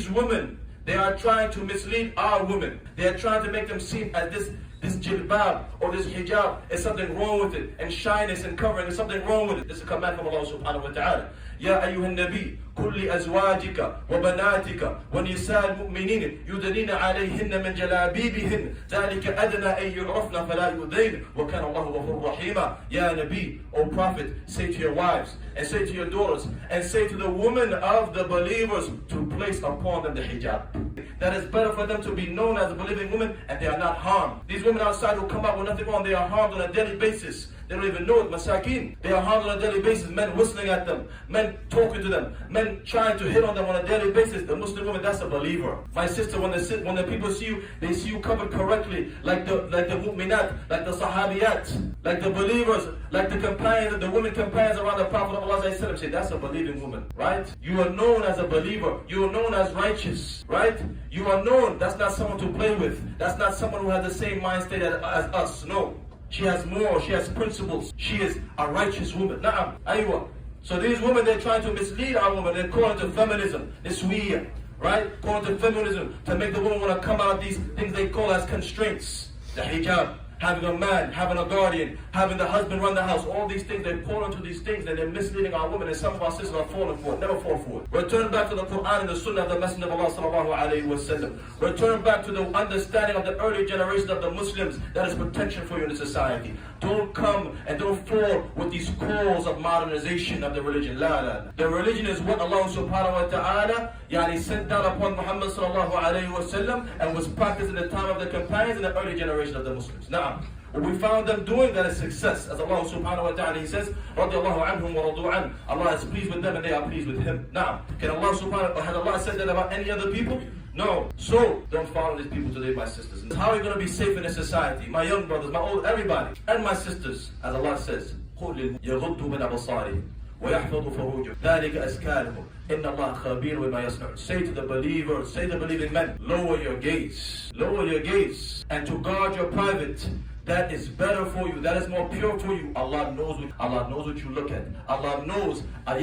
these women, they are trying to mislead our women. They are trying to make them seem as this jilbab or this hijab is something wrong with it, and shyness and covering is something wrong with it. This is a command from Allah subhanahu wa ta'ala. يا أيها النبي قل لأزواجك وبناتك ونساء المؤمنين يدنين عليهن من جلابيبهن ذلك أدنى أن يعرفن فلا يؤذين وكان الله غفورا رحيما. Ya Nabi, O Prophet, say to your wives and say to your daughters and say to the women of the believers to place upon them the hijab. That is better for them to be known as a believing woman, and they are not harmed. These women outside who come out with nothing on, they are harmed on a daily basis. They don't even know it, masakin. They are harmed on a daily basis. Men whistling at them, men talking to them, men trying to hit on them on a daily basis. The Muslim woman, that's a believer. My sister, when the people see you, they see you covered correctly, like the mu'minat, like the sahabiyat, like the believers, like the companions, the women companions around the Prophet of Allah say, that's a believing woman, right? You are known as a believer. You are known as righteous, right? You are known. That's not someone to play with. That's not someone who has the same mind state as us. No. She has more, she has principles. She is a righteous woman. Na'am, aywa. So these women, they're trying to mislead our women. They're calling to feminism, niswiyya, right? Calling to feminism to make the woman want to come out of these things they call as constraints. The hijab, having a man, having a guardian, having the husband run the house. All these things, they fall into these things and they're misleading our women, and some of our sisters are falling for it. Never fall for it. Return back to the Quran and the Sunnah of the Messenger of Allah sallallahu alayhi wa sallam. Return back to the understanding of the early generation of the Muslims. That is protection for you in the society. Don't come and don't fall with these calls of modernization of the religion. La, la. The religion is what Allah subhanahu wa ta'ala sent down upon Muhammad sallallahu alayhi wa sallam and was practiced in the time of the companions and the early generation of the Muslims. Now, what we found them doing, that is success. As Allah subhanahu wa ta'ala, He says, رَضِيَ اللَّهُ عَنْهُمْ وَرَضُوا عَنْهُ. Allah is pleased with them and they are pleased with Him. Now, has Allah said that about any other people? No. So, don't follow these people today, my sisters. How are you going to be safe in a society? My young brothers, my old, everybody, and my sisters, as Allah says, قُلْ يَغُضُّ مِنْ أَبْصَارِهِمْ وَيَحْفَظُوا فُرُوجَهُمْ ذَلِكَ أَزْكَى لَهُمْ إِنَّ اللَّهَ خَبِيرٌ بِمَا يَصْنَعُونَ. Say to the believers, say to the believing men, lower your gaze. Lower your gaze. And to guard your private. That is better for you. That is more pure for you. Allah knows what you look at. Allah knows. Allah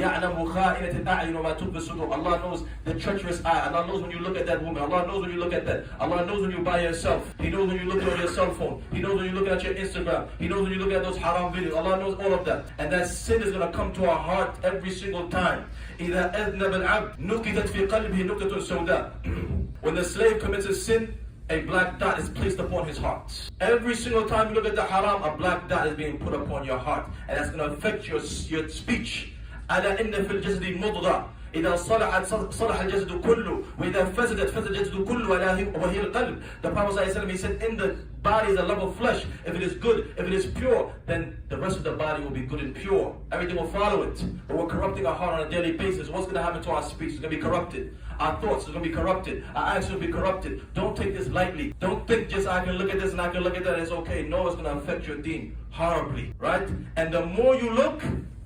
knows the treacherous eye. Allah knows when you look at that woman. Allah knows when you look at that. Allah knows when you by yourself. He knows when you look at your cell phone. He knows when you look at your Instagram. He knows when you look at those haram videos. Allah knows all of that. And that sin is going to come to our heart every single time. إِذَا أَذْنَبَ الْعَبْدُ نُكِتَتْ فِي قَلْبِهِ نُكْتَةٌ سَوْدَاء. When the slave commits a sin, a black dot is placed upon his heart. Every single time you look at the haram, a black dot is being put upon your heart. And that's going to affect your speech. أَلَا إِنَّ فِي الْجَسَدِ مُضْغَةً إِذَا صَلَحَتْ صَلَحَ الْجَسَدُ كُلُّهُ وَإِذَا فَسَدَتْ فَسَدَ الْجَسَدُ كُلُّهُ وَهِيَ الْقَلْبُ. The Prophet ﷺ, he said, in the body is a lump of flesh. If it is good, if it is pure, then the rest of the body will be good and pure. Everything will follow it. But we're corrupting our heart on a daily basis. What's going to happen to our speech? It's going to be corrupted. Our thoughts are going to be corrupted. Our actions will be corrupted. Don't take this lightly. Don't think just I can look at this and I can look at that and it's okay. No, it's going to affect your deen horribly, right? And the more you look,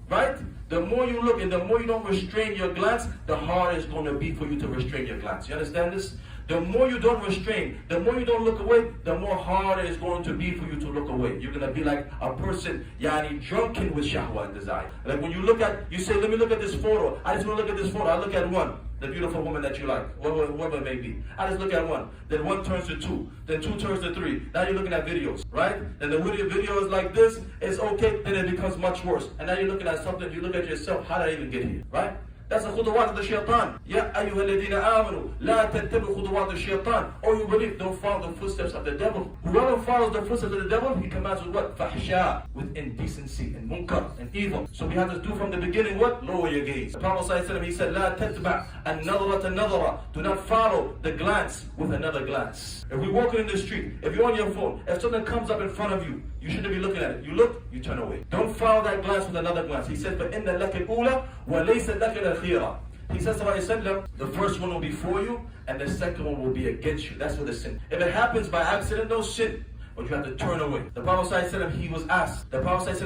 right? The more you look and the more you don't restrain your glance, the harder it's going to be for you to restrain your glance. You understand this? The more you don't restrain, the more you don't look away, the more harder it's going to be for you to look away. You're going to be like a person, drunken with shahwa and desire. Like when you look at, you say, let me look at this photo. I just want to look at this photo. I look at one, the beautiful woman that you like, whoever it may be. I just look at one. Then one turns to two. Then two turns to three. Now you're looking at videos, right? Then the video is like this. It's okay. Then it becomes much worse. And now you're looking at something. You look at yourself. How did I even get here, right? That's the khudawat of the shaitan. Ya ayyuha alladhina amanu, la tattabi'u khudawat al-shaitan. Or you believe, don't follow the footsteps of the devil. Whoever follows the footsteps of the devil, he commands with what? Fahsha, with indecency and munkar and evil. So we have to do from the beginning what? Lower your gaze. The Prophet ﷺ, he said, la tatba' an-nadhra an-nadhra. Do not follow the glance with another glance. If we're walking in the street, if you're on your phone, if something comes up in front of you, you shouldn't be looking at it. You look, you turn away. Don't follow that glance with another glance. He said, فَإِنَّ لَكَ الْأُولَى وَلَيْسَ لَكَ الْأَخِيرَةِ. He says, the first one will be for you, and the second one will be against you. That's what the sin. If it happens by accident, no sin. But you have to turn away. The Prophet ﷺ,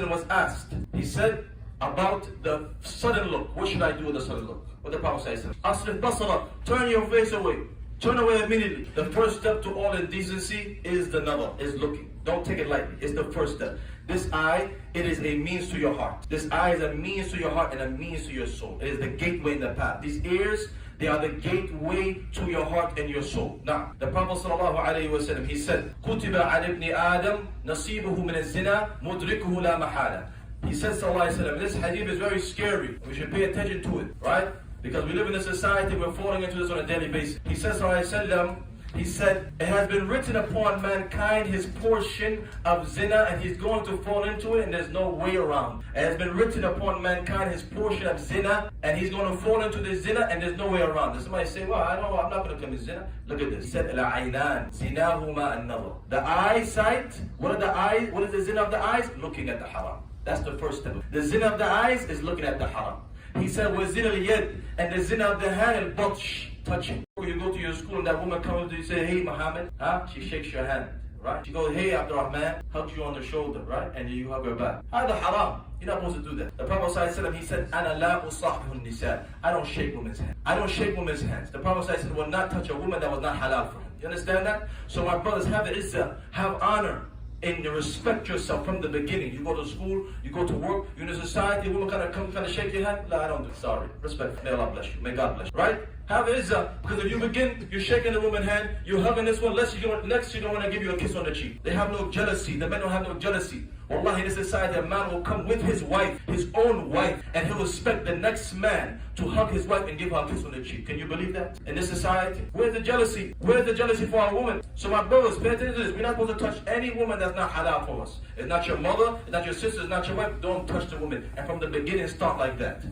was asked. He said about the sudden look. What should I do with the sudden look? What the Prophet ﷺ? أَصْرِفْ بَصَرَكَ. Turn your face away. Turn away immediately. The first step to all indecency is the nazar, is looking. Don't take it lightly. It's the first step. This eye, it is a means to your heart. This eye is a means to your heart and a means to your soul. It is the gateway in the path. These ears, They are the gateway to your heart and your soul. Now, the Prophet ﷺ, he said, كُتِبَ عَلَى ابْنِ آدَمْ نَصِيبُهُ مِنَ الزِّنَا مُدْرِكُهُ لَا مَحَالَةً. He said, ﷺ, this hadith is very scary. We should pay attention to it, right? Because we live in a society, we're falling into this on a daily basis. He says, ﷺ, he said, it has been written upon mankind his portion of zina, and he's going to fall into it, and there's no way around. It has been written upon mankind his portion of zina, and he's going to fall into the zina, and there's no way around. Does somebody say, well, I'm not going to commit zina? Look at this. He said, الْعَيْنَانِ زِنَاهُمَا النَّظَرُ. The eyesight, what are the eyes? What is the zina of the eyes? Looking at the haram. That's the first step. The zina of the eyes is looking at the haram. He said, وَزِنَا الْيَدِ, and the zina of the hand, al-batsh, touching. You go to your school and that woman comes to you and say, hey Muhammad, she shakes your hand, right? She goes, hey Abdurrahman, hugs you on the shoulder, right? And you hug her back. Hada haram. You're not supposed to do that. The Prophet ﷺ, he said, أَنَا لَا أُصَحْبُ النِّسَاءِ, I don't shake women's hands. I don't shake women's hands. The Prophet ﷺ will not touch a woman that was not halal for him. You understand that? So my brothers, have izzah, have honor, and respect yourself from the beginning. You go to school, you go to work, you're in a society, a woman kind of shake your hand. No, I don't do it. Sorry. Respect. May Allah bless you. May God bless you. Right? Have izzah. Because if you begin, you're shaking the woman's hand, you're hugging this one, next you don't want to give you a kiss on the cheek. They have no jealousy. The men don't have no jealousy. Wallahi, in this society, a man will come with his wife, his own wife, and he'll expect the next man to hug his wife and give her a kiss on the cheek. Can you believe that? In this society, where's the jealousy? Where's the jealousy for our woman? So my brothers, pay attention to this. We're not supposed to touch any woman that's not halal for us. It's not your mother, it's not your sister, it's not your wife. Don't touch the woman. And from the beginning, start like that.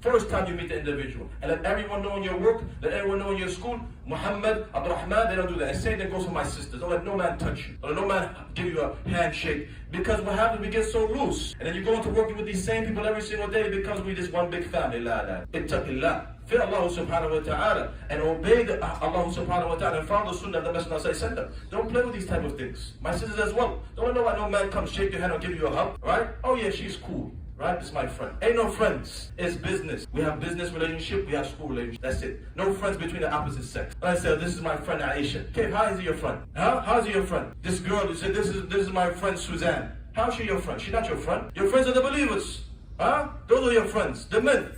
First time you meet the individual, and let everyone know in your work, let everyone know in your school, Muhammad, Abdurrahman, they don't do that. And same thing goes for my sisters. Don't let no man touch you. Don't let no man give you a handshake. Because what happens, we get so loose. And then you go into working with these same people every single day because we just one big family. La la. Ittaqillah. Fear Allah subhanahu wa ta'ala. And obey Allah subhanahu wa ta'ala and follow the sunnah of the Messenger. Don't play with these type of things. My sisters as well. Don't know why no man comes shake your hand or give you a hug. Right? Oh yeah, she's cool. Right? This is my friend. Ain't no friends. It's business. We have business relationship. We have school relationship. That's it. No friends between the opposite sex. And I said, this is my friend Aisha. Okay, how is he your friend? Huh? How is he your friend? This girl, you said, this is my friend Suzanne. How is she your friend? She's not your friend. Your friends are the believers. Huh? Those are your friends. The men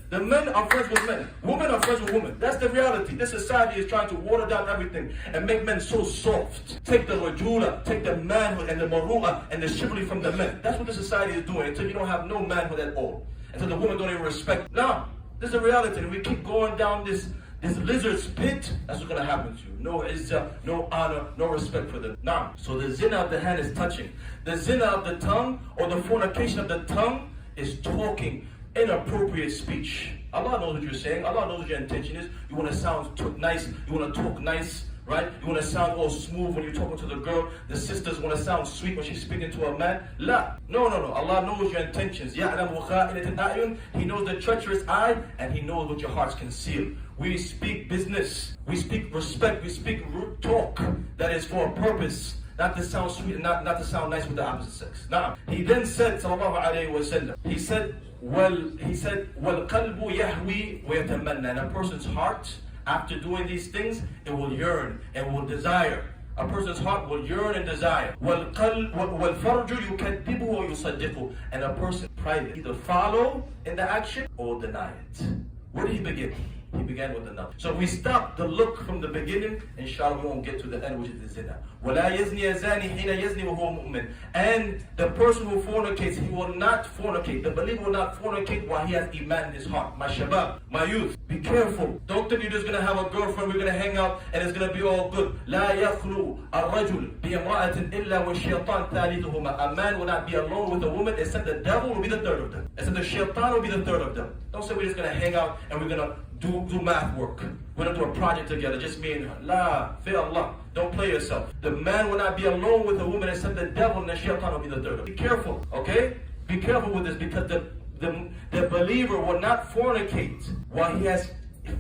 are friends with men. Women are friends with women. That's the reality. This society is trying to water down everything and make men so soft. Take the rajula, take the manhood and the maru'ah and the chivalry from the men. That's what the society is doing until you don't have no manhood at all. Until the women don't even respect. Now, this is a reality. If we keep going down this lizard's pit, that's what's going to happen to you. No izzah, no honor, no respect for them. Now, so the zina of the hand is touching. The zina of the tongue or the fornication of the tongue is talking inappropriate speech. Allah knows what you're saying. Allah knows what your intention is. You want to sound nice. You want to talk nice, right? You want to sound all smooth when you're talking to the girl. The sisters want to sound sweet when she's speaking to a man. La. No. Allah knows your intentions. يَعْلَمُ خَائِنَةَ الْأَعْيُنِ. He knows the treacherous eye, and He knows what your hearts conceal. We speak business. We speak respect. We speak root talk that is for a purpose. Not to sound sweet and not to sound nice with the opposite sex. Now, he then said, sallallahu alayhi wa sallam, he said, وَالْقَلْبُ يَهْوِي وَيَتَمَنَّى. And a person's heart, after doing these things, it will yearn and will desire. A person's heart will yearn and desire. وَالْفَرْجُ يُكَذِّبُهُ وَيُصَدِّقُهُ. And a person private either follow in the action or deny it. Where did he begin? He began with the nut. So we stop the look from the beginning, inshallah we won't get to the end, which is the zina. وَلَا يَزْنِي يَزَانِ حِينَ يَزْنِي وَهُوَ مُؤْمِنٌ. And the person who fornicates, he will not fornicate. The believer will not fornicate while he has iman in his heart. My shabab, my youth, be careful. Don't think you're just going to have a girlfriend, we're going to hang out, and it's going to be all good. لَا يَخْلُو الرَّجُلُ بِامْرَأَةٍ إِلَّا وَالشَّيْطَانُ ثَالِثُهُمَا. A man will not be alone with a woman except the devil will be the third of them. Except the shaitan will be the third of them. Don't say we're just going to hang out and we're going to do math work. We're going to do a project together, just me and her. La, fear Allah. Don't play yourself. The man will not be alone with a woman except the devil, and the shaitan will be the third. Be careful, okay? Be careful with this, because the believer will not fornicate while he has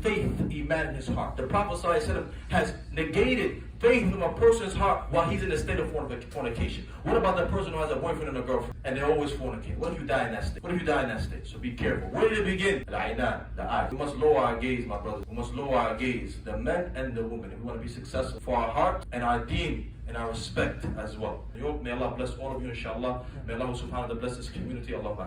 faith, iman in his heart. The Prophet ﷺ has negated faith from a person's heart while he's in a state of fornication. What about the person who has a boyfriend and a girlfriend and they're always fornicating? What if you die in that state? So be careful. Where did it begin? The eye. We must lower our gaze, my brothers. We must lower our gaze, the men and the women, if we want to be successful for our heart and our deen and our respect as well. May Allah bless all of you, inshallah. May Allah subhanahu wa ta'ala bless this community. Allah.